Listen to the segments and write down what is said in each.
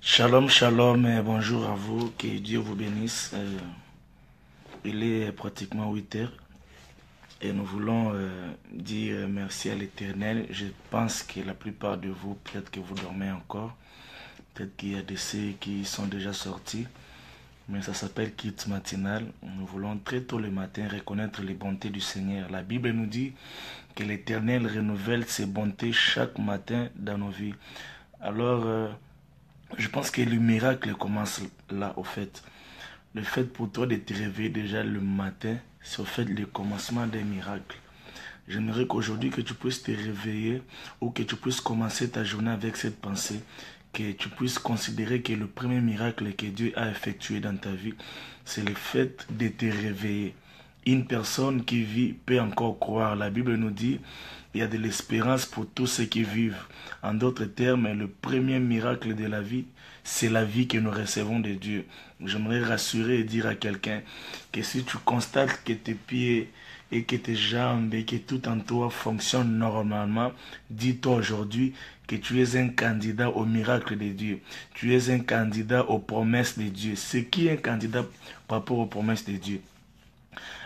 Shalom, shalom et bonjour à vous, que Dieu vous bénisse. Il est pratiquement 8 heures et nous voulons dire merci à l'Éternel. Je pense que la plupart de vous, peut-être que vous dormez encore, peut-être qu'il y a des ceux qui sont déjà sortis, mais ça s'appelle Kids Matinal. Nous voulons très tôt le matin reconnaître les bontés du Seigneur. La Bible nous dit que l'Éternel renouvelle ses bontés chaque matin dans nos vies. Alors, je pense que le miracle commence là, au fait. Le fait pour toi de te réveiller déjà le matin, c'est au fait le commencement d'un miracle. J'aimerais qu'aujourd'hui que tu puisses te réveiller ou que tu puisses commencer ta journée avec cette pensée, que tu puisses considérer que le premier miracle que Dieu a effectué dans ta vie, c'est le fait de te réveiller. Une personne qui vit peut encore croire. La Bible nous dit il y a de l'espérance pour tous ceux qui vivent. En d'autres termes, le premier miracle de la vie, c'est la vie que nous recevons de Dieu. J'aimerais rassurer et dire à quelqu'un que si tu constates que tes pieds et que tes jambes et que tout en toi fonctionne normalement, dis-toi aujourd'hui que tu es un candidat au miracle de Dieu. Tu es un candidat aux promesses de Dieu. Ce qui est un candidat par rapport aux promesses de Dieu.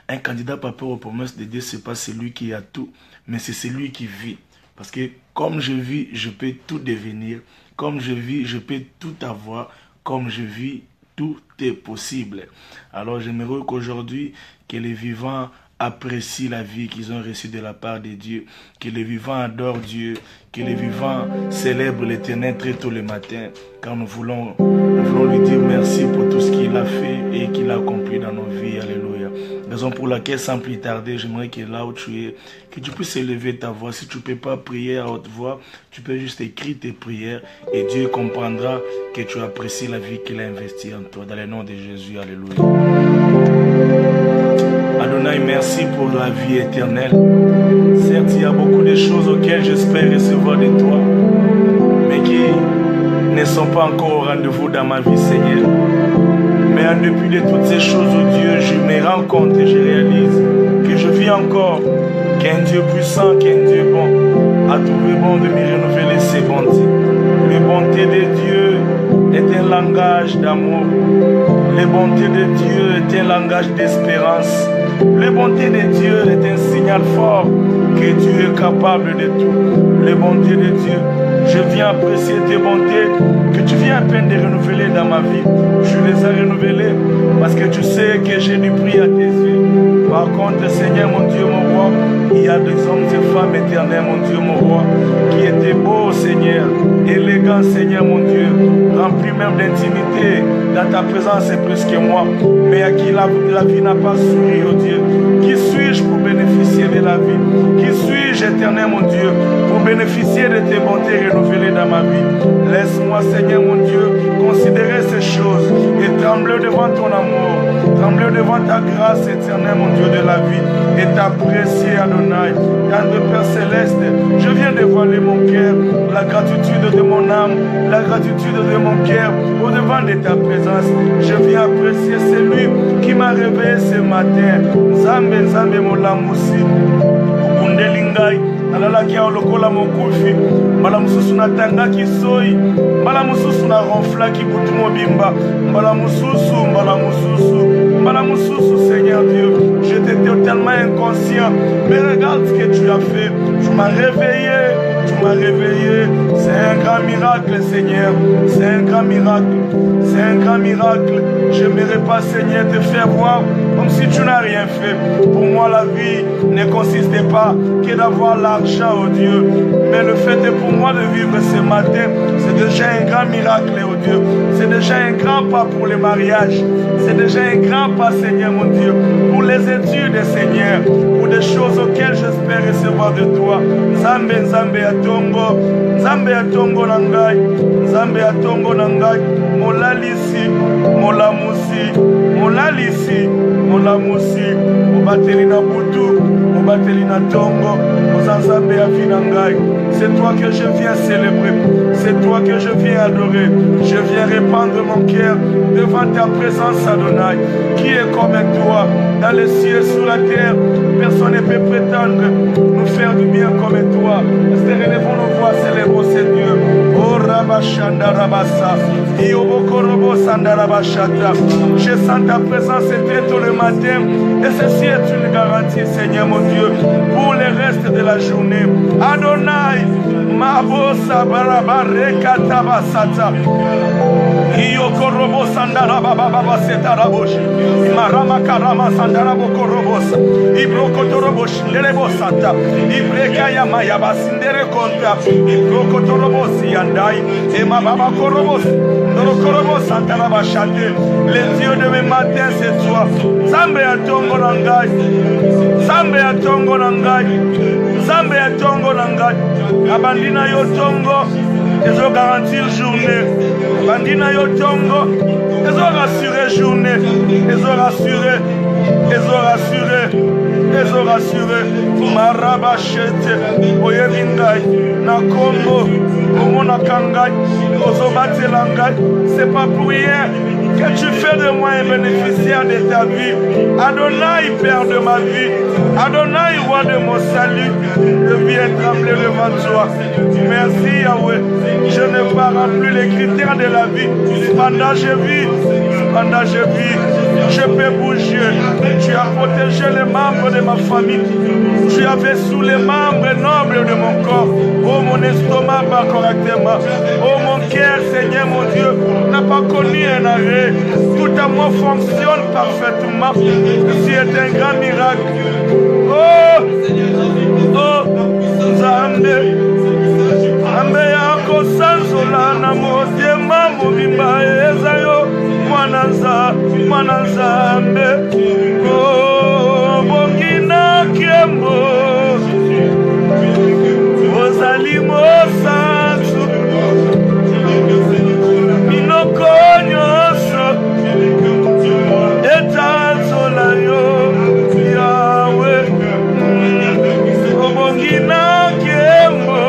Un candidat par rapport aux promesses de Dieu, ce n'est pas celui qui a tout, mais c'est celui qui vit. Parce que comme je vis, je peux tout devenir. Comme je vis, je peux tout avoir. Comme je vis, tout est possible. Alors j'aimerais qu'aujourd'hui, que les vivants apprécient la vie qu'ils ont reçue de la part de Dieu, que les vivants adorent Dieu, que les vivants célèbrent l'Éternel très tôt le matin, car nous voulons lui dire merci pour tout ce qu'il a fait et qu'il a accompli dans nos vies. Alléluia. Raison pour laquelle, sans plus tarder, j'aimerais que là où tu es, que tu puisses élever ta voix. Si tu ne peux pas prier à haute voix, tu peux juste écrire tes prières et Dieu comprendra que tu apprécies la vie qu'il a investie en toi. Dans le nom de Jésus, alléluia. Adonai, merci pour la vie éternelle. Certes, il y a beaucoup de choses auxquelles j'espère recevoir de toi, mais qui ne sont pas encore au rendez-vous dans ma vie, Seigneur. Mais en dépit de toutes ces choses, oh Dieu, je me rends compte et je réalise que je vis encore, qu'un Dieu puissant, qu'un Dieu bon, a trouvé bon de me renouveler ses bontés. Les bontés de Dieu est un langage d'amour. Les bontés de Dieu est un langage d'espérance. Les bontés de Dieu est un signal fort que Dieu est capable de tout. Les bontés de Dieu, je viens apprécier tes bontés que tu viens à peine de renouveler dans ma vie. Je les ai renouvelées parce que tu sais que j'ai du prix à tes yeux. Par contre, Seigneur, mon Dieu, mon roi, il y a des hommes et femmes éternels, mon Dieu, mon roi, qui étaient beaux, Seigneur, élégants, Seigneur, mon Dieu, remplis même d'intimité. Dans ta présence, c'est plus que moi, mais à qui la vie n'a pas souri, oh Dieu. Qui suis-je pour bénéficier de la vie? Qui suis-je, éternel, mon Dieu, pour bénéficier de tes bontés renouvelées dans ma vie? Laisse-moi, Seigneur, mon Dieu, considérer ces choses et trembler devant ton amour, trembler devant ta grâce, éternel, mon Dieu de la vie, et t'apprécier, Adonai. Tendre Père Céleste, je viens dévoiler mon cœur, la gratitude de mon âme, la gratitude de mon cœur, au-devant de ta présence. Je viens apprécier celui qui m'a réveillé ce matin. Zambe, Zambe, Molamusi, Undelingai, alalaki olokola mokufi, mbala mususu na tangaki soi, mbala mususu na ronflaki butu mobimba, mbala mususu, Seigneur Dieu, j'étais totalement inconscient, mais regarde ce que tu as fait, tu m'as réveillé. Tu m'as réveillé, c'est un grand miracle, Seigneur, c'est un grand miracle, c'est un grand miracle. Je n'aimerais pas, Seigneur, te faire voir comme si tu n'as rien fait. Pour moi, la vie ne consistait pas que d'avoir l'argent, oh Dieu, mais le fait pour moi de vivre ce matin, c'est déjà un grand miracle, oh Dieu, c'est déjà un grand pas pour le mariage, c'est déjà un grand pas, Seigneur, mon Dieu, pour les études, Seigneur, pour des choses auxquelles j'espère recevoir de toi. Zambe, Zambe, Atongo, Zambe Atongo Nangai, Zambe Atongo Nangai, Molalisi, Molamusi, Molalisi, Molamusi, Obatelina Boutou, Obatelina Tongo, Ozanzambe Afinangai. C'est toi que je viens célébrer, c'est toi que je viens adorer. Je viens répandre mon cœur devant ta présence, Adonai, qui est comme toi, dans les cieux et sur la terre. Personne ne peut prétendre nous faire du bien comme toi. Relevons nos voix, célébrons ce Dieu. Oh Je sens ta présence très tôt le matin. Et ceci est une garantie, Seigneur mon Dieu, pour le reste de la journée. Adonai, Mabosa Barabare Katabasata. Iyokorobo Sandaraba Baba Setarabosh. Marama Karama Sandarabo Korobosa. Ibrokotorobosh, Lerebosata. Ibrekaya Mayaba Sindere Konta. Ibrokotorobosi Yandai. Ema Baba Korobos. Norokorobos Santarabashate. Les dieux de mes matins, c'est toi. Zambe ya Tongo Nangai. Zambe ya Tongo Nangai. Zambe ya Tongo Nangai. Abandina yo Tongo. Ils ont garanti journée. Bandina yo Tongo. Ils ont rassuré journée. Ils ont rassuré. Ils ont rassuré. Ils ont rassuré. Marabachete. Oyebindai. Na Congo. Omona Kangai. Ozobate Langai. C'est pas pour hier que tu fais de moi un bénéficiaire de ta vie. Adonai, Père de ma vie. Adonai, Roi de mon salut. Je viens trembler devant toi. Merci Yahweh. Je ne parle plus les critères de la vie. Pendant je vis, je peux bouger. Tu as protégé les membres de ma famille. Tu avais sous les membres nobles de mon corps. Oh, mon estomac bat correctement. Oh, mon cœur, Seigneur mon Dieu, n'a pas connu un arrêt. Tout à moi fonctionne parfaitement. Ceci est un grand miracle. Oh, oh, Zambé. Ambe yako sanzola na motema mobimba ezayo mwana nzambe bongina kembo ozali mosanzu minoko nyonso etanzola yo yawe obongina kembo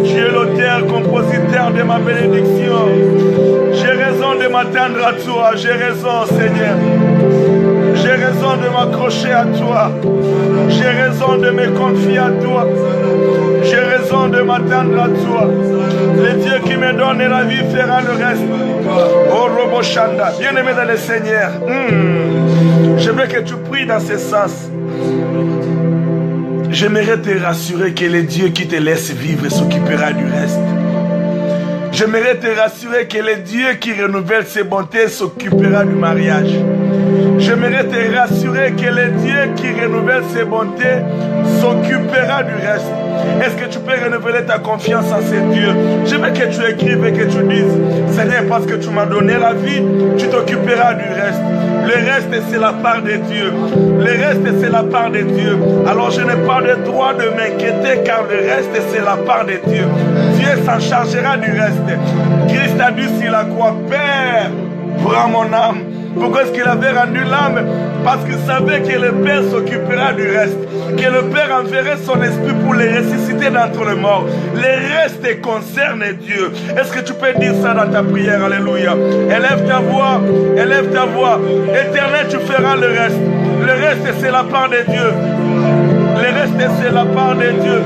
Tu es l'auteur, compositeur de ma bénédiction. J'ai raison de m'attendre à toi. J'ai raison, Seigneur. J'ai raison de m'accrocher à toi. J'ai raison de me confier à toi. J'ai raison de m'attendre à toi. Le Dieu qui me donne la vie fera le reste. Oh Robo Shanda, bien-aimé dans le Seigneur, je veux que tu pries dans ce sens. J'aimerais te rassurer que le Dieu qui te laisse vivre s'occupera du reste. J'aimerais te rassurer que le Dieu qui renouvelle ses bontés s'occupera du mariage. J'aimerais te rassurer que le Dieu qui renouvelle ses bontés s'occupera du reste. Est-ce que tu peux renouveler ta confiance en ces dieux? Je veux que tu écrives et que tu dises, Seigneur, parce que tu m'as donné la vie, tu t'occuperas du reste. Le reste, c'est la part de Dieu. Le reste, c'est la part de Dieu. Alors je n'ai pas le droit de m'inquiéter car le reste, c'est la part de Dieu. Dieu s'en chargera du reste. Christ a dit sur la croix, Père, prends mon âme. Pourquoi est-ce qu'il avait rendu l'âme? Parce qu'il savait que le Père s'occupera du reste. Que le Père enverrait son esprit pour les ressusciter d'entre les morts. Le reste concerne Dieu. Est-ce que tu peux dire ça dans ta prière? Alléluia. Élève ta voix. Élève ta voix. Éternel, tu feras le reste. Le reste, c'est la part de Dieu. Le reste, c'est la part de Dieu.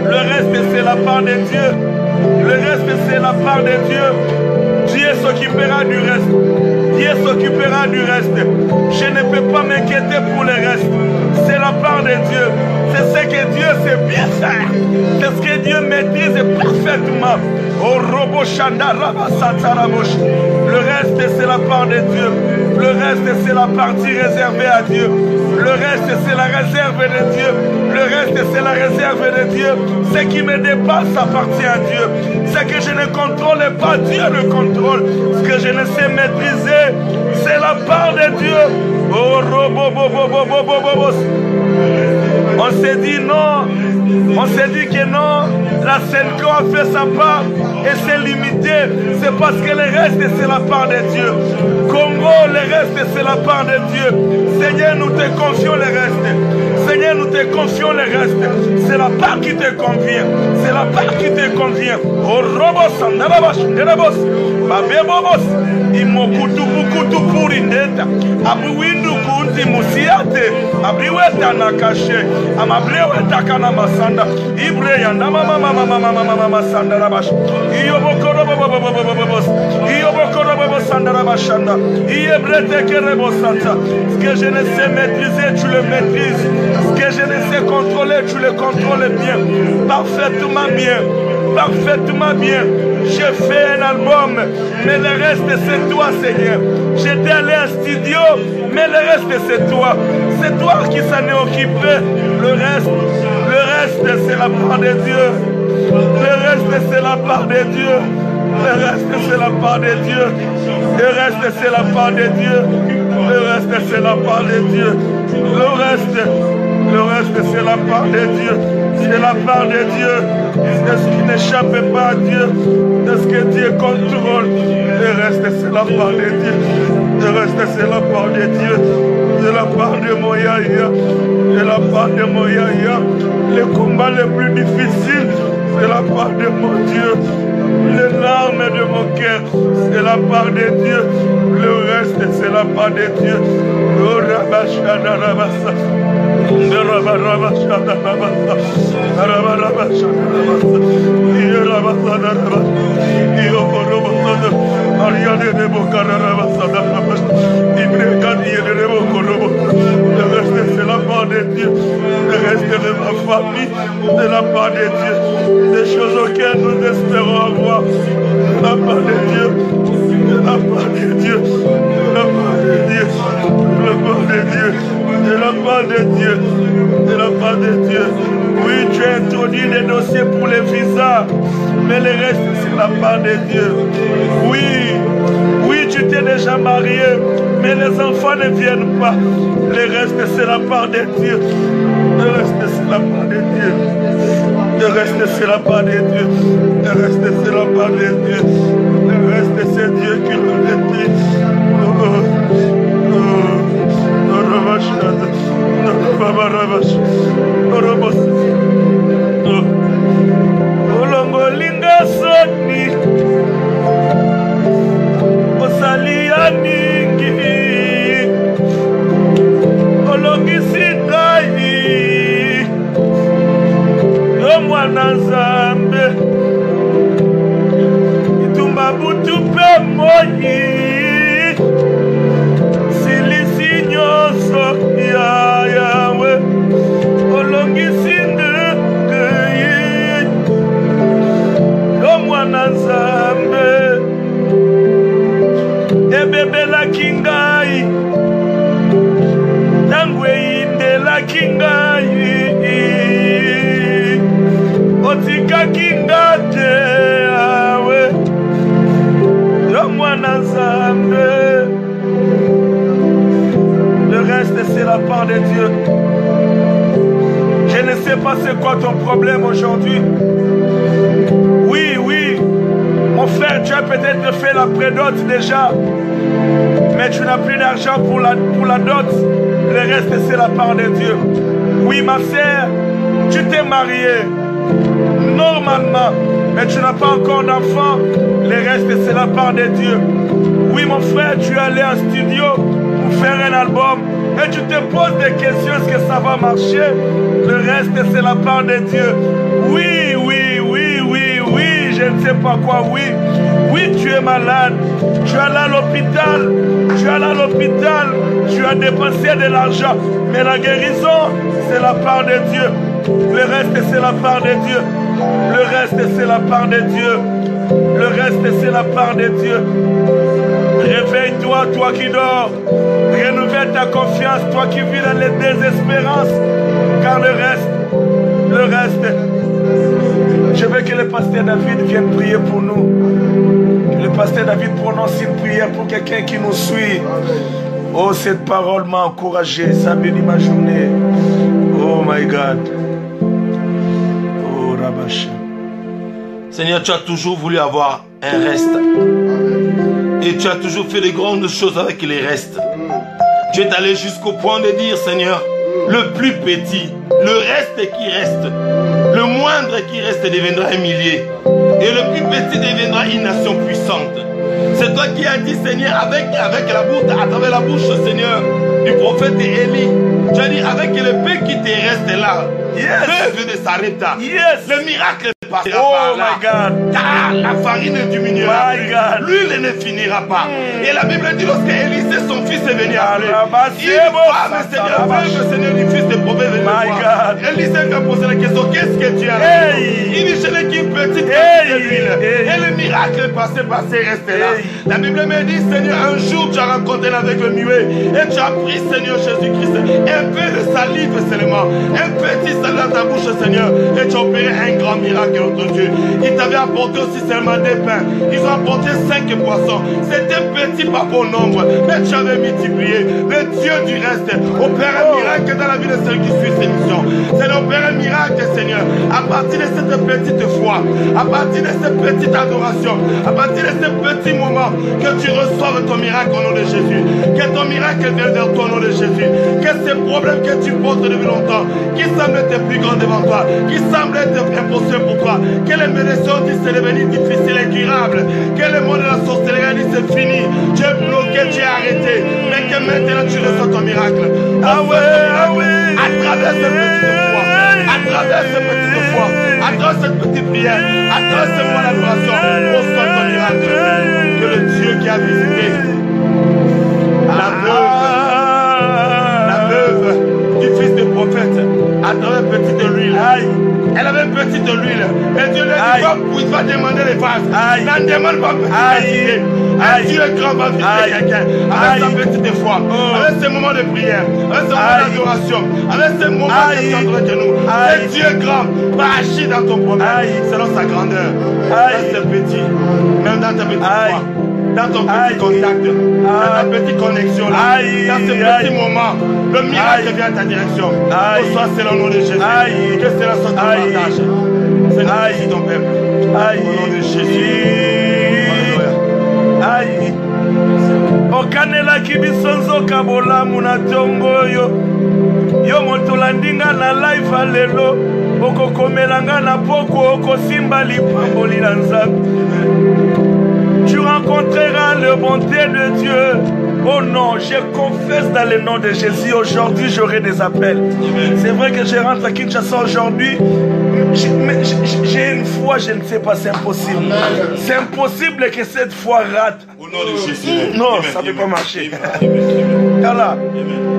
Le reste, c'est la part de Dieu. Le reste, c'est la part de Dieu. Dieu s'occupera du reste. Dieu s'occupera du reste. Je ne peux pas m'inquiéter pour le reste. C'est la part de Dieu. C'est ce que Dieu sait bien faire. C'est ce que Dieu maîtrise parfaitement. Oh, Robo Shanda, Rabasatarabosh. Le reste, c'est la part de Dieu. Le reste, c'est la partie réservée à Dieu. Le reste, c'est la réserve de Dieu. Le reste, c'est la réserve de Dieu. Ce qui me dépasse appartient à Dieu. Ce que je ne contrôle pas, Dieu le contrôle. Ce que je ne sais maîtriser, c'est la part de Dieu. Oh, on s'est dit non. On s'est dit que non. La Senko a fait sa part et c'est limité. C'est parce que le reste, c'est la part de Dieu. Congo, le reste, c'est la part de Dieu. Seigneur, nous te confions le reste. Seigneur, nous te confions le reste. C'est la part qui te convient. C'est la part qui te convient. Oh, Robos, Narabash, Nerabos, Babebobos, Imokutu, Bukutu, Purindeta, Abuindu, Kunti, Musiate, Abriweta, Nakache, Amabreweta, Kanamasanda, Ibre, Yanama, Mama, Sandarabash, Iyobokorobobobobobobos, Iyobokorobobosandarabash, Iebrete, Kerebosanta. Ce que je ne sais maîtriser, tu le maîtrises. Ce que je ne sais contrôler, tu le contrôles bien. Parfaitement bien. Parfaitement bien. J'ai fait un album, mais le reste c'est toi, Seigneur. J'étais allé à un studio, mais le reste c'est toi. C'est toi qui s'en est occupé. Le reste c'est la part de Dieu. Le reste c'est la part de Dieu. Le reste c'est la part de Dieu. Le reste c'est la part de Dieu. Le reste c'est la part de Dieu. Le reste c'est la part de Dieu. C'est la part de Dieu. C'est ce qui n'échappe pas à Dieu. C'est ce que Dieu contrôle. Le reste c'est la part de Dieu. Le reste c'est la part de Dieu. C'est la part de mon yaya. C'est la part de mon yaya. Le combat le plus difficile, c'est la part de mon Dieu. Les larmes de mon cœur, c'est la part de Dieu. Le reste, c'est la part de Dieu. Oh, Rabashana Rabasa. Rabashana Rabasa. Rabashana Rabasa. Rabashana Rabasa. Rabashana Ariane de Bokara Rabasa. Ibrekani de Bokorobo. Le reste, c'est la part de Dieu. Le reste de ma famille, c'est la part de Dieu. Des choses auxquelles nous espérons avoir. La part de Dieu, la part de Dieu, la part de Dieu, la part de Dieu, de la part de Dieu, de la part de Dieu. Oui, tu as introduit des dossiers pour les visas, mais le reste c'est la part de Dieu. Oui, tu t'es déjà marié, mais les enfants ne viennent pas. Le reste c'est la part de Dieu. Le reste c'est la part de Dieu. Le reste c'est la part de Dieu. Le reste c'est la part de Dieu. Le reste c'est Dieu qui le maîtrise. Olongolinga soni osalia ningi butupe moyi silisi nyonso ya Yawe olongisi ndekeye yo mwana Nzambe ebebelaki ngai ntango eyindelaki ngai otikaki nga te Yawe yo mwana Nzambe. Le reste c'est la part de Dieu. Je ne sais pas c'est quoi ton problème aujourd'hui. Oui, mon frère, tu as peut-être fait la prédot déjà, mais tu n'as plus d'argent pour la dot. Le reste c'est la part de Dieu. Oui, ma sœur, tu t'es mariée normalement, mais tu n'as pas encore d'enfant. Le reste c'est la part de Dieu. Oui, mon frère, tu es allé en studio pour faire un album et tu te poses des questions, est-ce que ça va marcher? Le reste c'est la part de Dieu. Oui, je ne sais pas quoi, oui, tu es malade, tu es allé à l'hôpital, tu as dépensé de l'argent, mais la guérison c'est la part de Dieu. Le reste c'est la part de Dieu. Le reste c'est la part de Dieu. Le reste c'est la part de Dieu. Réveille-toi, toi qui dors. Renouvelle ta confiance, toi qui vis dans les désespérances. Car le reste, je veux que le pasteur David vienne prier pour nous. Que le pasteur David prononce une prière pour quelqu'un qui nous suit. Oh, cette parole m'a encouragé, ça bénit ma journée. Oh my God. Oh Rabash. Seigneur, tu as toujours voulu avoir un reste. Et tu as toujours fait de grandes choses avec les restes. Tu es allé jusqu'au point de dire, Seigneur, le plus petit, le reste qui reste, le moindre qui reste deviendra un millier. Et le plus petit deviendra une nation puissante. C'est toi qui as dit, Seigneur, avec la bouche, à travers la bouche, Seigneur, du prophète Élie. Tu as dit, avec le peu qui te reste là, peu de s'arrêter. Le miracle passera par là. Car la farine ne diminuera plus. L'huile ne finira pas. Et la Bible dit, lorsque Élisée, son fils, est venu appeler, une femme, Seigneur, du fils de prophète, venu voir. Élisée lui a posé la question, qu'est-ce que tu as? Il dit, je n'ai qu'une petite d'huile. Et le miracle est passé resté là. La Bible me dit, Seigneur, un jour tu as rencontré avec le muet et tu as pris, Seigneur Jésus-Christ, un peu de salive seulement, un petit salive dans ta bouche, Seigneur, et tu as opéré un grand miracle, notre Dieu. Ils t'avaient apporté aussi seulement des pains. Ils ont apporté 5 poissons. C'était petit par bon nombre, mais tu avais multiplié. Le Dieu du reste opère un miracle dans la vie de celui qui suit cette mission. Seigneur, opère un miracle, Seigneur, à partir de cette petite foi, à partir de cette petite adoration, à partir de ce petit moment, que tu reçoives ton miracle au nom de Jésus. Que ton miracle vienne vers toi au nom de Jésus. Que ces problèmes que tu portes depuis longtemps, qui semblent être plus grands devant toi, qui semblent être impossibles pour toi, que les médecins disent c'est devenu difficile et incurable, que le monde de la sorcellerie dit c'est fini, tu es bloqué, tu es arrêté, mais que maintenant tu reçois ton miracle. À travers cette petite foi, à travers cette petite foi, à travers cette petite prière, à travers ce moment d'adoration, reçois ton miracle. Que le Dieu qui a visité la veuve du fils de prophète à travers une petite huile. Elle avait une petite huile. Et Dieu lui a dit, va demander les vases. N'en demande pas petite quantité. Un Dieu grand va visiter quelqu'un avec sa petite foi, avec ce moment de prière, avec ce moment d'adoration, avec ce moment de centre que nous. Ce Dieu grand va agir dans ton problème selon sa grandeur. Reste petit, même dans ta petite foi, dans ton petit contact, dans ta petite connexion, là, dans ce petit moment, le miracle vient à ta direction. Que ce soit selon le nom de Jésus, que cela soit ton partage. Seigneur, merci ton peuple. Au nom de Jésus. Okanelaki biso nzoka bolamu na tongo yo moto landinga na live lelo okokomelanga na poko okosimba lipamboli na Nzambe. Tu rencontreras le bonté de Dieu Oh non, je confesse dans le nom de Jésus. Aujourd'hui, j'aurai des appels. C'est vrai que je rentre à Kinshasa aujourd'hui. J'ai une foi, je ne sais pas, c'est impossible. C'est impossible que cette foi rate. Au nom de Jésus. Non, ça ne peut pas marcher. Voilà.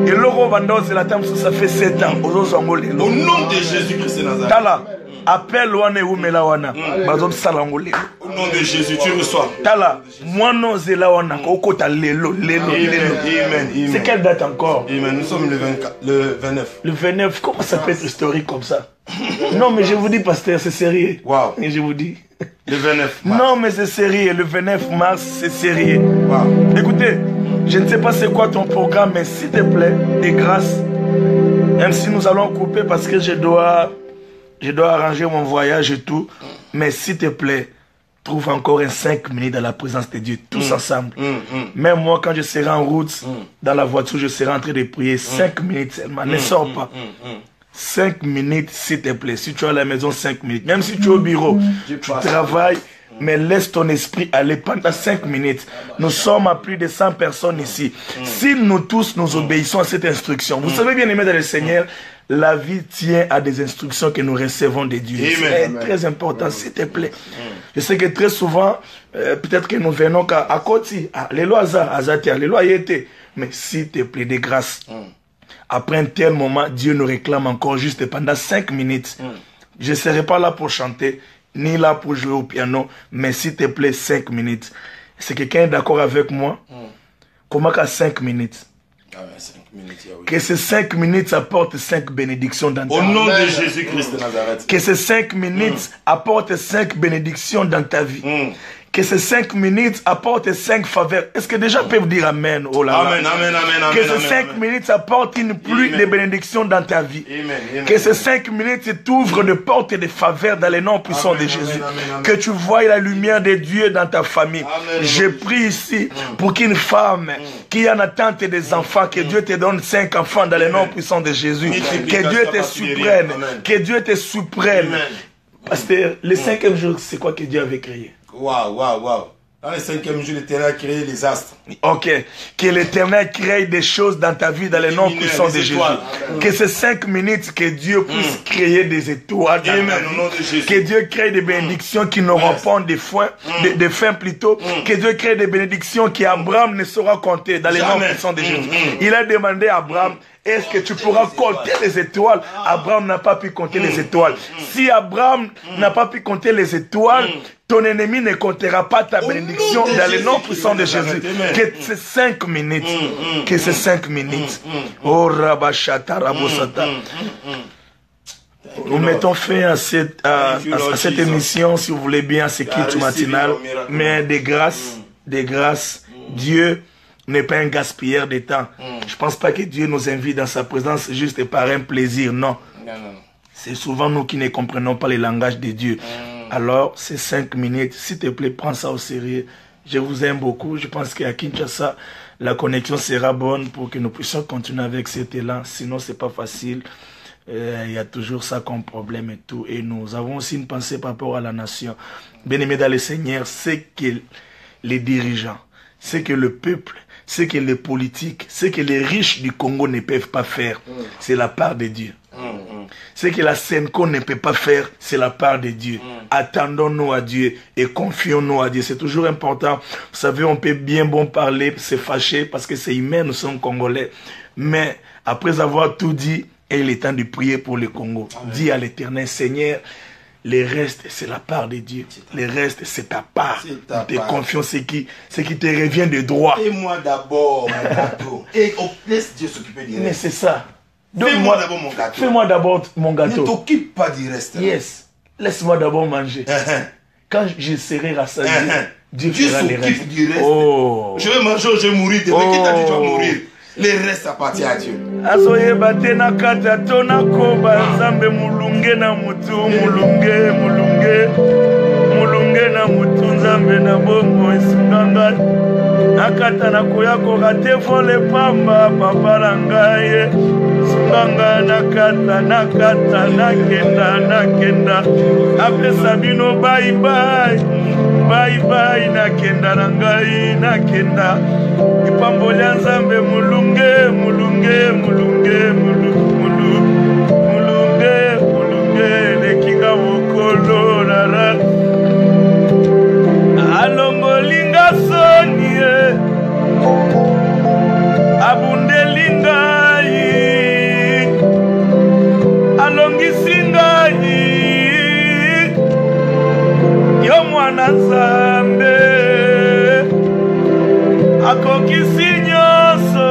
Et l'euro Bandos, c'est la table, ça fait 7 ans. Au nom de Jésus-Christ de Nazareth. Voilà. Appelle wana ou melawana. Bazom salangolé. Au nom de Jésus, tu reçois. Tala, moi non zelawana. Okota lelo. Amen. C'est quelle date encore? Amen. Nous sommes le 29. Le 29, comment ça peut être historique comme ça? Non, mais je vous dis, pasteur, c'est sérieux. Wow. Et je vous dis. Le 29 mars. Non, mais c'est sérieux. Le 29 mars, c'est sérieux. Wow. Écoutez, je ne sais pas c'est quoi ton programme, mais s'il te plaît, de grâce, même si nous allons couper parce que je dois arranger mon voyage et tout, mais s'il te plaît, trouve encore 5 minutes dans la présence de Dieu, tous ensemble. Même moi, quand je serai en route, dans la voiture, je serai en train de prier 5 minutes seulement. Ne sors pas. 5 minutes, s'il te plaît. Si tu es à la maison, 5 minutes. Même si tu es au bureau, tu travailles, mais laisse ton esprit aller pendant 5 minutes. Nous sommes à plus de 100 personnes ici. Si nous tous nous obéissons à cette instruction, vous savez bien aimé dans le Seigneur, la vie tient à des instructions que nous recevons de Dieu. C'est très important, s'il te plaît. Je sais que très souvent, peut-être que nous venons à Koti, les lois Azatia, les lois Yété. Mais s'il te plaît, de grâce. Après un tel moment, Dieu nous réclame encore juste pendant 5 minutes. Je ne serai pas là pour chanter, ni là pour jouer au piano, mais s'il te plaît, 5 minutes. C'est quelqu'un d'accord avec moi? Comment qu'à 5 minutes? Ah ouais, 5 minutes, oui. Que ces 5 minutes apportent 5 bénédictions dans ta vie. Au nom de Jésus-Christ de Nazareth. Que ces 5 minutes apportent 5 bénédictions dans ta vie. Que ces 5 minutes apportent 5 faveurs. Est-ce que déjà peuvent dire Amen? Oh là là. Amen, amen, amen. Que ces 5 minutes apportent une pluie de bénédictions dans ta vie. Amen. Que ces 5 minutes t'ouvrent de portes et de faveurs dans les noms puissants de Jésus. Amen. Que tu voies la lumière de Dieu dans ta famille. Amen. Je prie ici pour qu'une femme qui est en attente des enfants, que Dieu te donne 5 enfants dans les noms puissants de Jésus. Que Dieu te supprenne. Que Dieu te supprenne. Parce que le 5e jour, c'est quoi que Dieu avait créé? Waouh. Dans le 5e jour, l'Éternel a créé les astres. Ok. Que l'Éternel crée des choses dans ta vie, dans les noms puissants de Jésus. Que ces 5 minutes, que Dieu puisse créer des étoiles dans ta vie. Que Dieu crée des bénédictions qui n'auront pas de fin plutôt. Que Dieu crée des bénédictions qu'Abraham ne saura compter dans les noms puissants de Jésus. Il a demandé à Abraham, est-ce que tu pourras compter les étoiles? Abraham n'a pas pu compter les étoiles. Si Abraham n'a pas pu compter les étoiles, ton ennemi ne comptera pas ta bénédiction dans les noms puissants de Jésus. Que ces 5 minutes, que ces 5 minutes. Oh Rabashata Rabosata. Nous mettons fin à cette émission, si vous voulez bien, à ce culte matinal. Mais de grâce, Dieu n'est pas un gaspilleur de temps. Je ne pense pas que Dieu nous invite dans sa présence juste par un plaisir, non. C'est souvent nous qui ne comprenons pas le langage de Dieu. Alors, ces 5 minutes, s'il te plaît, prends ça au sérieux. Je vous aime beaucoup. Je pense qu'à Kinshasa, la connexion sera bonne pour que nous puissions continuer avec cet élan. Sinon, ce n'est pas facile. Il y a toujours ça comme problème et tout. Et nous avons aussi une pensée par rapport à la nation. Bien-aimé dans le Seigneur, c'est que les dirigeants, c'est que le peuple, c'est que les politiques, c'est que les riches du Congo ne peuvent pas faire. C'est la part de Dieu. Ce que la Senco ne peut pas faire, c'est la part de Dieu. Attendons-nous à Dieu et confions-nous à Dieu. C'est toujours important. Vous savez, on peut bien bon parler, se fâcher parce que c'est humain, nous sommes Congolais. Mais après avoir tout dit, il est temps de prier pour le Congo. Dis à l'Éternel, Seigneur, le reste, c'est la part de Dieu. Le reste, c'est ta part. Te confions ce qui te revient de droit. Et moi d'abord, mon gâteau. Et laisse Dieu s'occuper du reste. Mais c'est ça. Fais-moi d'abord mon gâteau. Fais-moi d'abord mon gâteau. Ne t'occupe pas du reste. Yes. Laisse-moi d'abord manger. Quand je serai rassasié, Dieu fera le reste. Du reste. Oh. Je vais manger, je vais mourir. Qui t'a dit que tu vas mourir? Le reste appartient à Dieu. Azoyeba tena kata tona koba nzambe mulunge na mutu mulunge na mutu nzambe na bombo esunganga nakata na koya ko rate vole pamba papa la ngai sunganga nakata nakenda apesa bino bye bye bye bye nakenda na ngai nakenda ipambolia nzambe mulunge mulunge mulunge mulunge lekinga mokolo rara alongolinga soni abundeli ngai alongisi ngai yo mwana nzambe akokisi nyonso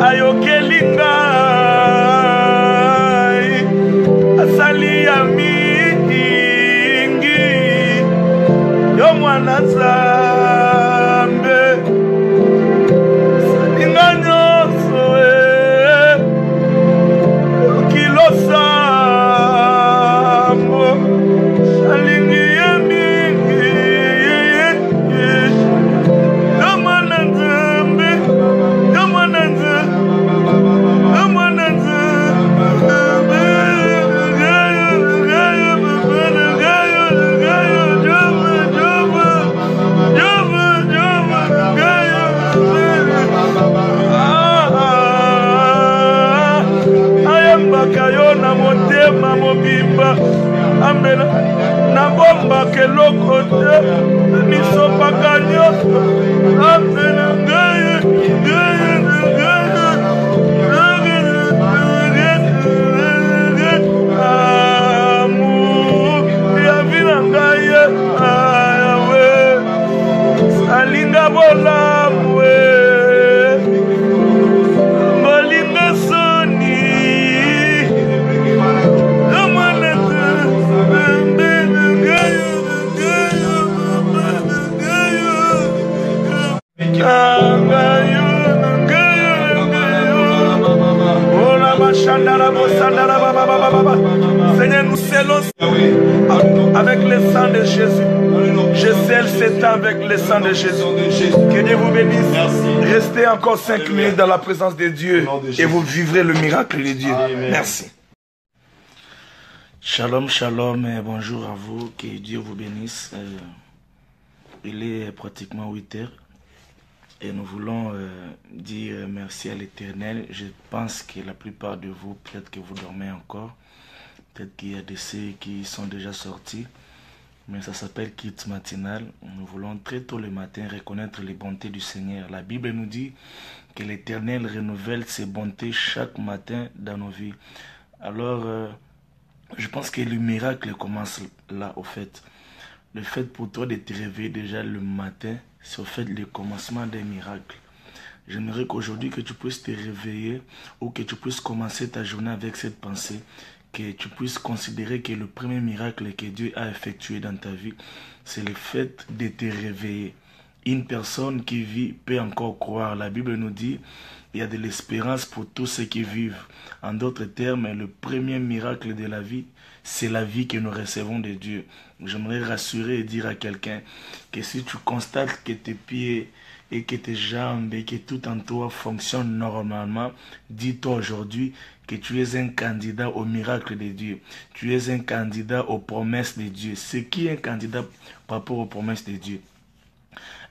ayokeli ngai asali ya mingi yo mwana nzambe salinga nyonso okilosambo salingi ya mingi yo mwana nzambe yo mwana nzambe yo mwana nzambe ayambaka na motema mobimba ambela na bomba keloko te misopaka nyonso ambela ngai alinga bolamu molinga soni Seigneur, nous scellons avec le sang de Jésus. Je scelle ce temps avec le sang de Jésus. Que Dieu vous bénisse. Restez encore 5 minutes dans la présence de Dieu et vous vivrez le miracle de Dieu. Merci. Shalom, shalom et bonjour à vous. Que Dieu vous bénisse. Il est pratiquement 8 heures. Et nous voulons dire merci à l'Éternel. Je pense que la plupart de vous, peut-être que vous dormez encore. Peut-être qu'il y a des ceux qui sont déjà sortis. Mais ça s'appelle Kit Matinal. Nous voulons très tôt le matin reconnaître les bontés du Seigneur. La Bible nous dit que l'Éternel renouvelle ses bontés chaque matin dans nos vies. Alors, je pense que le miracle commence là, au fait. Le fait pour toi de te réveiller déjà le matin, c'est au fait le commencement d'un miracle. J'aimerais qu'aujourd'hui que tu puisses te réveiller ou que tu puisses commencer ta journée avec cette pensée, que tu puisses considérer que le premier miracle que Dieu a effectué dans ta vie, c'est le fait de te réveiller. Une personne qui vit peut encore croire. La Bible nous dit il y a de l'espérance pour tous ceux qui vivent. En d'autres termes, le premier miracle de la vie, c'est la vie que nous recevons de Dieu. J'aimerais rassurer et dire à quelqu'un que si tu constates que tes pieds et que tes jambes et que tout en toi fonctionne normalement, dis-toi aujourd'hui que tu es un candidat au miracle de Dieu. Tu es un candidat aux promesses de Dieu. Ce qui est un candidat par rapport aux promesses de Dieu.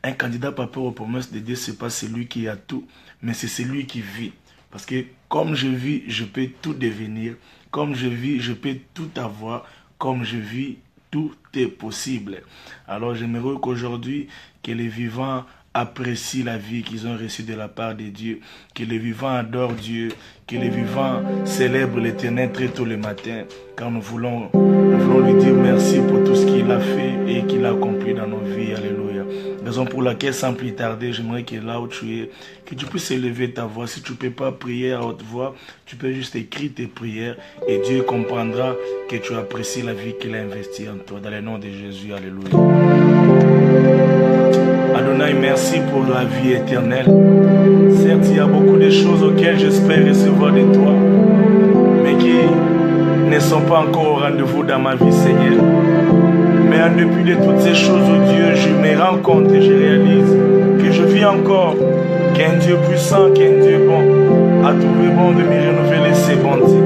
Un candidat par rapport aux promesses de Dieu, ce n'est pas celui qui a tout, mais c'est celui qui vit. Parce que comme je vis, je peux tout devenir. Comme je vis, je peux tout avoir. Comme je vis, tout est possible. Alors j'aimerais qu'aujourd'hui, que les vivants apprécient la vie qu'ils ont reçue de la part de Dieu, que les vivants adorent Dieu, que les vivants célèbrent l'Éternel très tôt le matin, car nous voulons lui dire merci pour tout ce qu'il a fait et qu'il a accompli dans nos vies. Alléluia. Raison pour laquelle, sans plus tarder, j'aimerais que là où tu es, que tu puisses élever ta voix. Si tu ne peux pas prier à haute voix, tu peux juste écrire tes prières et Dieu comprendra que tu apprécies la vie qu'il a investie en toi. Dans le nom de Jésus, alléluia. Adonai, merci pour la vie éternelle. Certes, il y a beaucoup de choses auxquelles j'espère recevoir de toi, mais qui ne sont pas encore au rendez-vous dans ma vie, Seigneur. Mais en dépit de toutes ces choses, oh Dieu, je me rends compte et je réalise que je vis encore, qu'un Dieu puissant, qu'un Dieu bon, a trouvé bon de me renouveler ses bontés.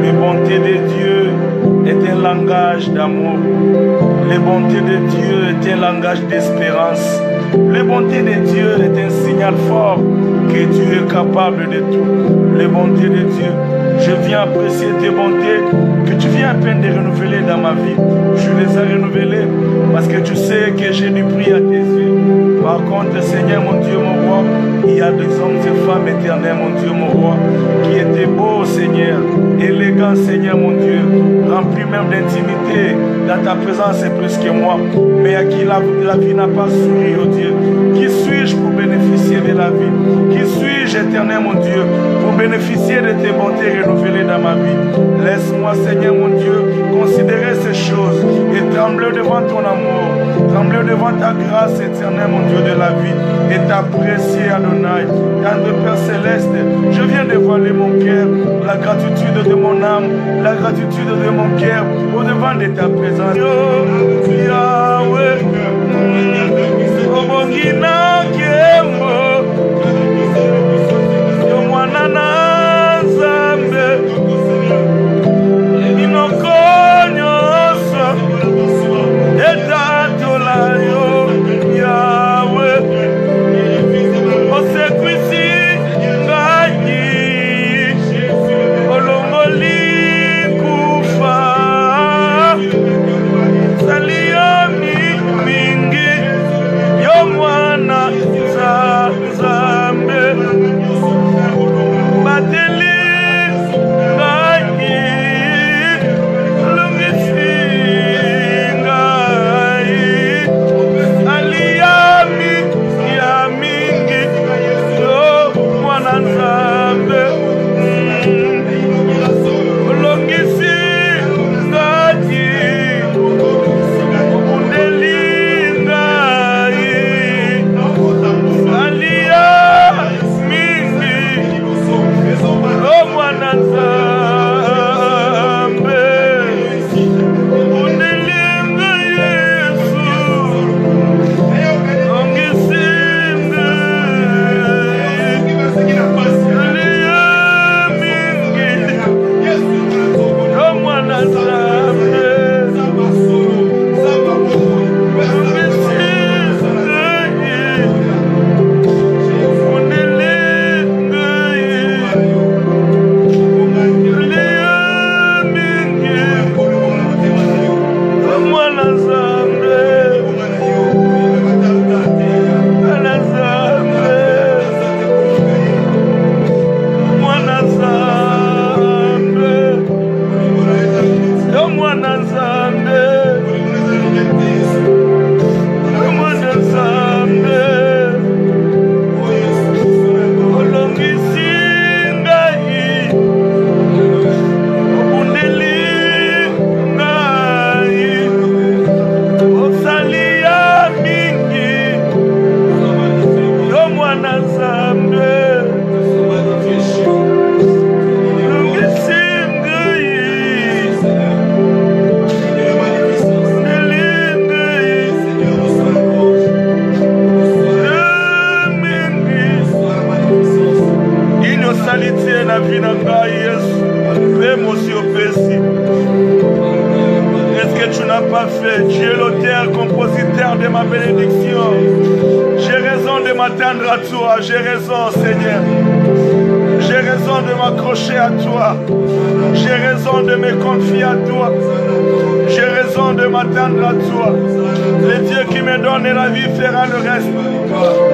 Les bontés de Dieu est un un langage d'amour. Les bontés de Dieu est un langage d'espérance. Les bontés de Dieu est un signal fort que Dieu est capable de tout. Les bontés de Dieu, je viens apprécier tes bontés que tu viens à peine de renouveler dans ma vie. Je les ai renouvelées parce que tu sais que j'ai du prix à tes yeux. Par contre, Seigneur mon Dieu, mon roi, il y a des hommes et femmes éternels, mon Dieu, mon roi, qui étaient beaux, Seigneur, élégants, Seigneur, mon Dieu, remplis même d'intimité. Dans ta présence, c'est plus que moi, mais à qui la vie n'a pas souri, oh Dieu. Qui suis-je pour bénéficier de la vie? Qui suis-je, éternel, mon Dieu, pour bénéficier de tes bontés renouvelées dans ma vie? Laisse-moi, Seigneur, mon Dieu, considérer ces choses et trembler devant ton amour, trembler devant ta grâce, éternelle, mon Dieu, de la vie, et t'apprécier, Adonai. Tendre Père Céleste, je viens dévoiler mon cœur, la gratitude de mon âme, la gratitude de mon cœur, au-devant de ta présence. Yahweh, Obongina Kembo, Yomwanana Zambe, Inokonyoso, Etatolayo, Yahweh, Osekwisi Ngayi, Olongoli Kufa, Saliomi Mingi, Yomwana Zambe, Bateli Ngayi, Lungisi Ngayi, Aliyami Yamingi, Yomwana Zambe, Lungisi Ngayi, Est-ce que tu n'as pas fait? Tu es l'auteur, compositeur de ma bénédiction. J'ai raison de m'attendre à toi. J'ai raison, Seigneur. J'ai raison de m'accrocher à toi. J'ai raison de me confier à toi. J'ai raison de m'attendre à toi. Le Dieu qui me donne la vie fera le reste.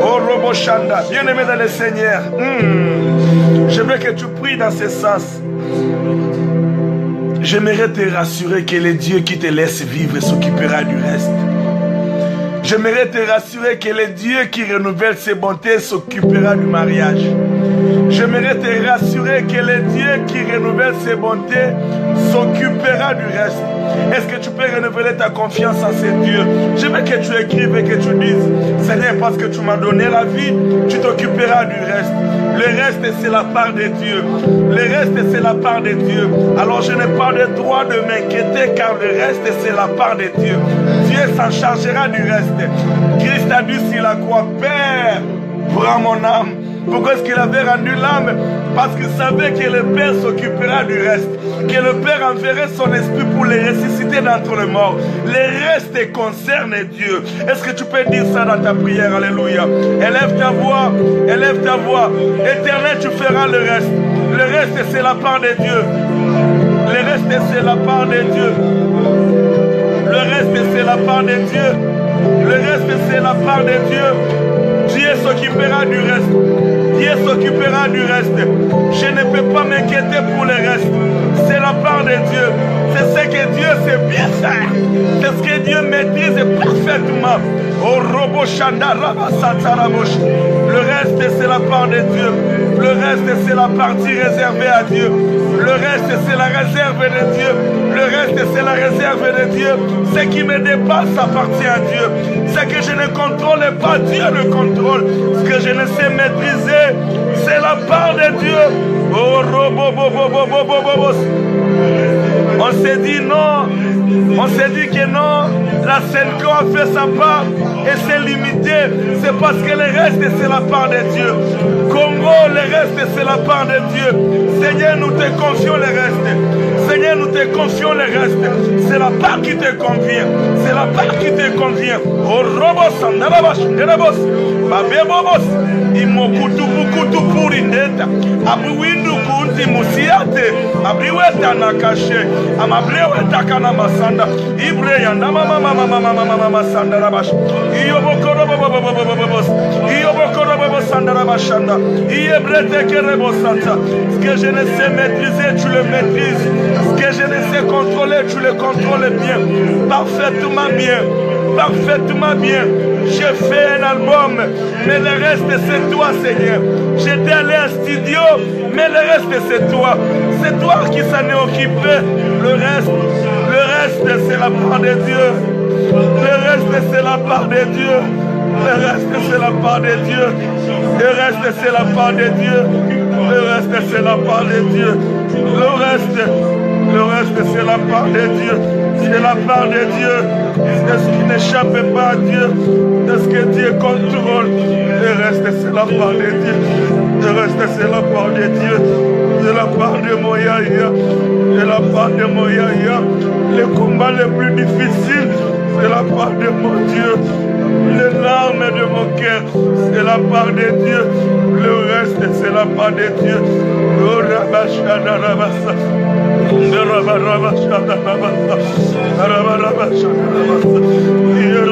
Oh Roboshanda, bien-aimé dans le Seigneur, je veux que tu pries dans ce sens. J'aimerais te rassurer que le Dieu qui te laisse vivre s'occupera du reste. J'aimerais te rassurer que le Dieu qui renouvelle ses bontés s'occupera du mariage. J'aimerais te rassurer que le Dieu qui renouvelle ses bontés s'occupera du reste. Est-ce que tu peux renouveler ta confiance en ce Dieu? Je veux que tu écrives et que tu dises: Seigneur, parce que tu m'as donné la vie, tu t'occuperas du reste. Le reste, c'est la part de Dieu. Le reste, c'est la part de Dieu. Alors je n'ai pas le droit de m'inquiéter, car le reste, c'est la part de Dieu. Dieu s'en chargera du reste. Christ a dit sur la croix: Père, prends mon âme, Pourquoi est-ce qu'il avait rendu l'âme? Parce qu'il savait que le Père s'occupera du reste. Que le Père enverrait son esprit pour les ressusciter d'entre les morts. Le reste concerne Dieu. Est-ce que tu peux dire ça dans ta prière? Alléluia. Élève ta voix. Élève ta voix. Éternel, tu feras le reste. Le reste, c'est la part de Dieu. Le reste, c'est la part de Dieu. Le reste, c'est la part de Dieu. Le reste, c'est la part de Dieu. Dieu s'occupera du reste. Dieu s'occupera du reste. Je ne peux pas m'inquiéter pour le reste. C'est la part de Dieu. C'est ce que Dieu sait bien faire. C'est ce que Dieu maîtrise parfaitement. Oh, Robo Shanda Raba Satarabosh. Le reste, c'est la part de Dieu. Le reste, c'est la partie réservée à Dieu. Le reste, c'est la réserve de Dieu. Le reste, c'est la réserve de Dieu. Ce qui me dépasse appartient à Dieu. Ce que je ne contrôle pas, Dieu le contrôle. Ce que je ne sais maîtriser, c'est la part de Dieu. Oh, on s'est dit non. On s'est dit que non. La Senko a fait sa part et c'est limité. C'est parce que le reste, c'est la part de Dieu. Congo, le reste, c'est la part de Dieu. Seigneur, nous te confions le reste. Seigneur, nous te confions le reste. C'est la part qui te convient. C'est la part qui te convient. Oh, Robos, Andalabas, Nerabos, Babebobos, Imokutu, Bukutu, Purindeta, Abuindu, Kunti, Musiate, Abriweta, Nakache, Amabreweta, Kanamasanda, Ibre, Yandama, Mama, Sanda, Rabash, Iobokoro, Iobokoro, Sanda, Rabashanda, Iebrete, Kerebosanta. Ce que je ne sais maîtriser, tu le maîtrises. Ce que je ne sais contrôler, tu le contrôles bien. Parfaitement bien. Parfaitement bien. J'ai fait un album, mais le reste c'est toi, Seigneur. J'étais allé à un studio, mais le reste c'est toi. C'est toi qui s'en est occupé. Le reste c'est la part de Dieu. Le reste c'est la part de Dieu. Le reste c'est la part de Dieu. Le reste c'est la part de Dieu. Le reste c'est la part de Dieu. Le reste c'est la part de Dieu. C'est la part de Dieu. C'est ce qui n'échappe pas à Dieu. C'est ce que Dieu contrôle. Le reste c'est la part de Dieu. Le reste c'est la part de Dieu. C'est la part de mon yaya. C'est la part de mon yaya. Le combat le plus difficile, c'est la part de mon Dieu. Les larmes de mon cœur, c'est la part de Dieu. Le reste, c'est la part de Dieu. Oh, Rabashana Rabasa. Rabashana Rabasa. Rabashana Rabasa. Rabashana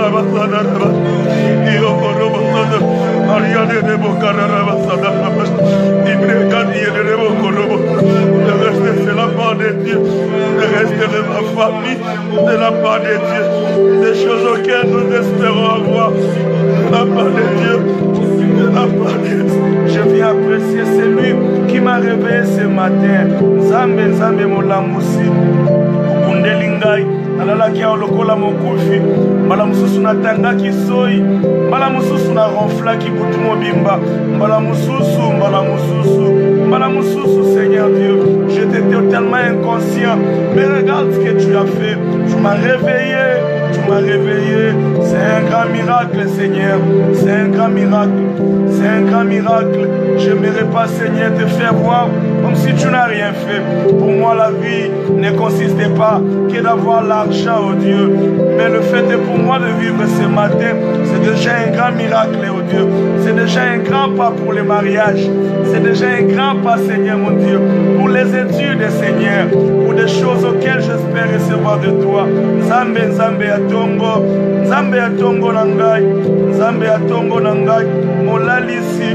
Rabasa. Rabashana Ariane de Bokara Rabasa. Ibrekani de Bokorobo. Le reste, c'est la part de Dieu. Le reste de ma famille, c'est la part de Dieu. Des choses auxquelles nous espérons avoir. La part de Dieu. La part de Dieu. Je viens apprécier celui qui m'a réveillé ce matin. Zambe, Zambe, Molamusi. Undelingai. Nalalaki olokola mokufi. Malamususu na tangaki soi. Malamususu na ronflaki butu mobimba. Malamususu, Malamususu. Malamususu, Seigneur Dieu. J'étais totalement inconscient. Mais regarde ce que tu as fait. Tu m'as réveillé. Tu m'as réveillé. C'est un grand miracle, Seigneur. C'est un grand miracle. C'est un grand miracle. Je n'aimerais pas, Seigneur, te faire voir comme si tu n'as rien fait. Pour moi, la vie ne consistait pas que d'avoir l'argent, oh Dieu. Mais le fait est pour moi de vivre ce matin, c'est déjà un grand miracle, oh Dieu. C'est déjà un grand pas pour le mariage. C'est déjà un grand pas, Seigneur, mon Dieu, pour les études, Seigneur, pour des choses auxquelles j'espère recevoir de toi. Zambe, Zambe, Atongo, Zambe, Atongo, Nangai, Zambe, Atongo, Nangai, Molalisi,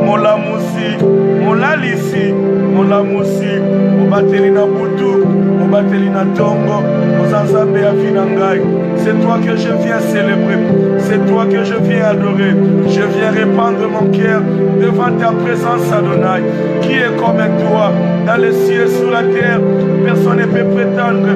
Molamusi, Molalisi, Molamusi, Obatelina Boutou, Obatelina Tongo, Ozanzambe Afinangai. C'est toi que je viens célébrer, c'est toi que je viens adorer. Je viens répandre mon cœur devant ta présence, Adonai, qui est comme toi, dans les cieux, sur la terre. Personne ne peut prétendre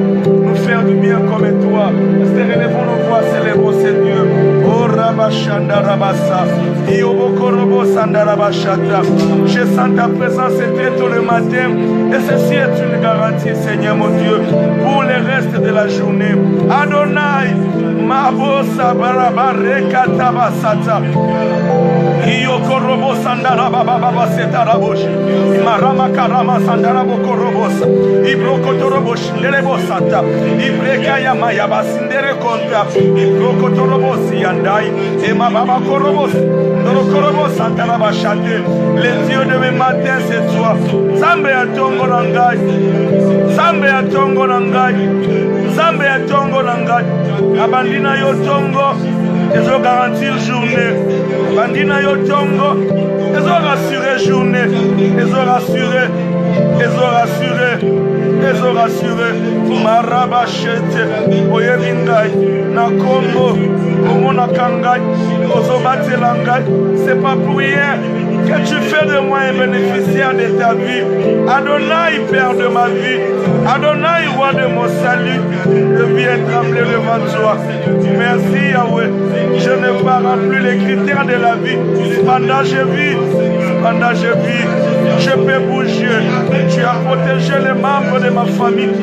nous faire du bien comme toi. Relevons nos voix, célébrons ce Dieu. Oh Rabashanda Rabasa, Iobokorobo Sanda Rabashata. Je sens ta présence très tôt le matin, et ceci est une garantie, Seigneur mon Dieu, pour le reste de la journée. Adonai, Mabosa Barabareka Tabasata. Iyokorobo sandara baba setaraboshi. Marama karama sandara bokorobosa. Ibrokotoroboshi nderebo santa. Ibreka yama yabasindere konta. Ibrokotorobosi yandai. Ema baba korobosi. Ndorokorobo santara bashate. Les yeux de mes matins c'est toi. Zambe ya tongo nangai. Zambe ya tongo nangai. Zambe ya tongo nangai. Abandina yo tongo. Ils ont garanti journée. Bandina yo tongo. Ils ont rassuré journée. Ils ont rassuré. Ils ont rassuré. Ils ont rassuré. Marabachete. Oyebingai. Na Congo. Omona Kangai. Ozobate Langai. C'est pas pour rien que tu fais de moi un bénéficiaire de ta vie. Adonai, Père de ma vie. Adonai, roi de mon salut. Je viens trembler devant toi. Merci Yahweh. Je ne parle plus les critères de la vie. Pendant que je vis, je peux bouger. Tu as protégé les membres de ma famille.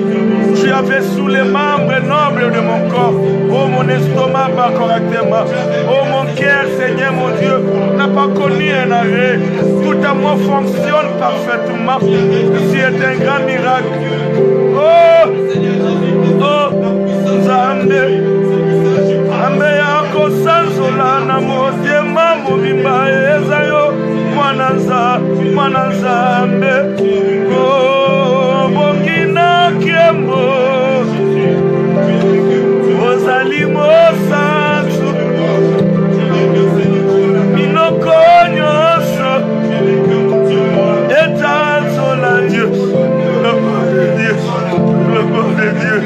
Tu avais sous les membres nobles de mon corps. Oh, mon estomac bat correctement. Oh, mon cœur, Seigneur, mon Dieu, n'a pas connu un arrêt. Tout à moi fonctionne parfaitement. Ceci est un grand miracle. Oh, Zambé. Ambe yako sanzola na motema mobimba ezayo mwana nzambe bongina kembo ozali mosantu minoko nyonso etanzola Dieu, le port de Dieu,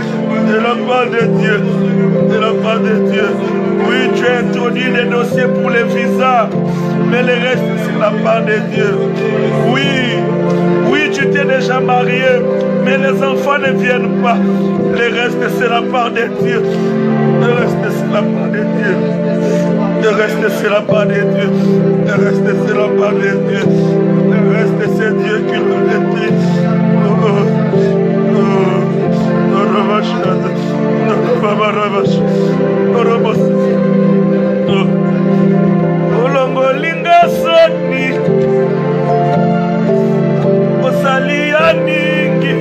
de la part de Dieu, de la part de Dieu. Oui, tu as introduit les dossiers pour les visas, mais le reste c'est la part de Dieu. Oui, tu t'es déjà marié, mais les enfants ne viennent pas. Le reste c'est la part de Dieu. Le reste c'est la part de Dieu. Le reste c'est la part de Dieu. Le reste c'est la part de Dieu. Le reste c'est Dieu qui le fait. Olongolinga soni osalia ningi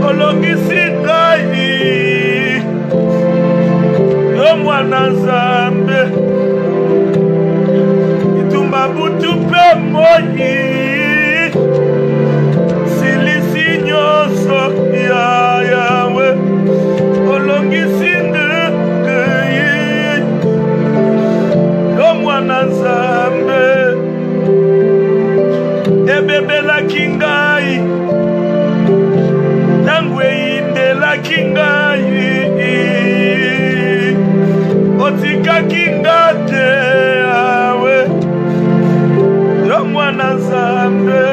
olongisi ngai yo mwana nzambe itumba butu pe moyi silisi nyonso ya yawe olongisi ngai yo mwana nzambe ebebelaki ngai ntango eyindelaki ngai otikaki nga te yawe yo mwana nzambe.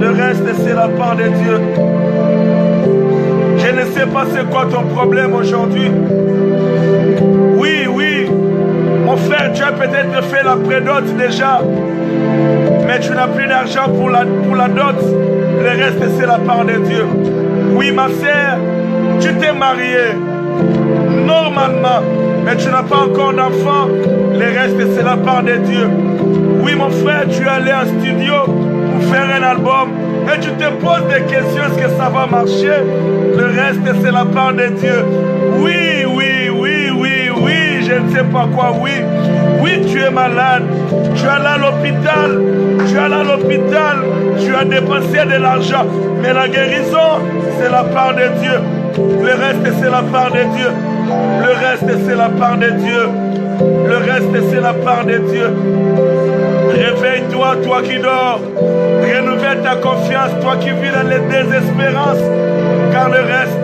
Le reste c'est la part de Dieu. Je ne sais pas c'est quoi ton problème aujourd'hui. Oui, mon frère, tu as peut-être fait la prédot déjà, mais tu n'as plus d'argent pour la dot. Le reste c'est la part de Dieu. Oui, ma sœur, tu t'es mariée normalement, mais tu n'as pas encore d'enfant. Le reste c'est la part de Dieu. Oui, mon frère, tu es allé en studio pour faire un album et tu te poses des questions, est-ce que ça va marcher? Le reste c'est la part de Dieu. Oui, je ne sais pas quoi, oui, tu es malade, tu es allé à l'hôpital, tu as dépensé de l'argent, mais la guérison c'est la part de Dieu. Le reste c'est la part de Dieu. Le reste c'est la part de Dieu. Le reste c'est la part de Dieu. Réveille-toi, toi qui dors. Renouvelle ta confiance, toi qui vis dans les désespérances. Car le reste,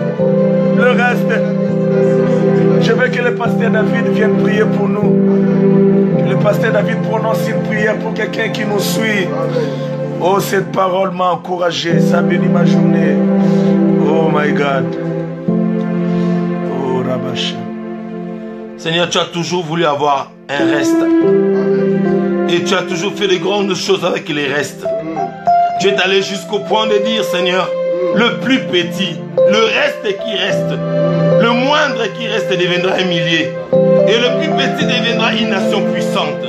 je veux que le pasteur David vienne prier pour nous. Que le pasteur David prononce une prière pour quelqu'un qui nous suit. Oh, cette parole m'a encouragé, ça bénit ma journée. Oh my God. Oh Rabash. Seigneur, tu as toujours voulu avoir un reste. Et tu as toujours fait de grandes choses avec les restes. Tu es allé jusqu'au point de dire, Seigneur, le plus petit, le reste qui reste, le moindre qui reste deviendra un millier. Et le plus petit deviendra une nation puissante.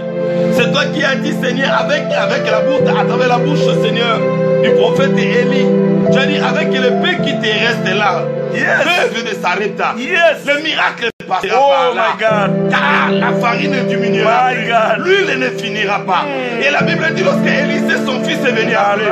C'est toi qui as dit, Seigneur, avec la bouche, à travers la bouche, Seigneur, du prophète Élie. Tu as dit, avec le peu qui te reste là, l'œuvre de Sarepta, le miracle passera par là. Car la farine ne diminuera plus, l'huile ne finira pas. Et la Bible dit, lorsque Élisée, son fils, est venu à lui,